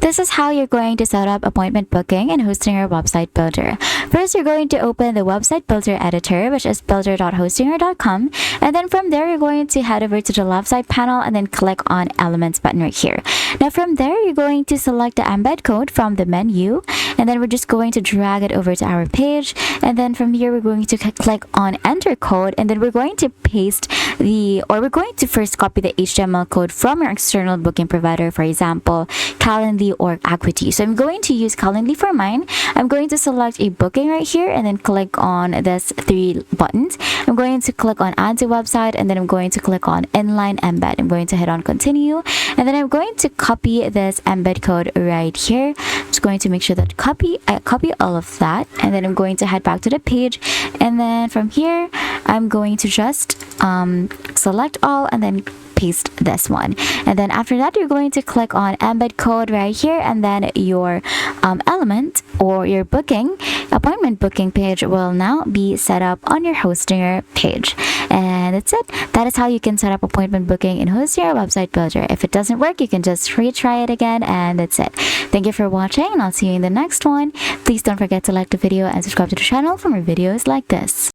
This is how you're going to set up appointment booking and Hostinger website builder. First, you're going to open the website builder editor, which is builder.hostinger.com, and then from there, you're going to head over to the left side panel and then click on Elements button right here. Now from there, you're going to select the embed code from the menu, and then we're just going to drag it over to our page, and then from here, we're going to click on Enter Code, and then we're going to we're going to first copy the HTML code from your external booking provider, for example, Calendly or Acuity. So I'm going to use Calendly for mine. I'm going to select a booking right here and then click on this three buttons. I'm going to click on Add to Website, and then I'm going to click on Inline Embed. I'm going to hit on Continue, and then I'm going to copy this embed code right here. I'm just going to make sure that I copy all of that, and then I'm going to head back to the page, and then from here I'm going to just select all and then paste this one, and then after that you're going to click on embed code right here, and then your element or your appointment booking page will now be set up on your Hostinger page. And that's it. That is how you can set up appointment booking in Hostinger website builder. If it doesn't work, you can just retry it again, and that's it. Thank you for watching, and I'll see you in the next one. Please don't forget to like the video and subscribe to the channel for more videos like this.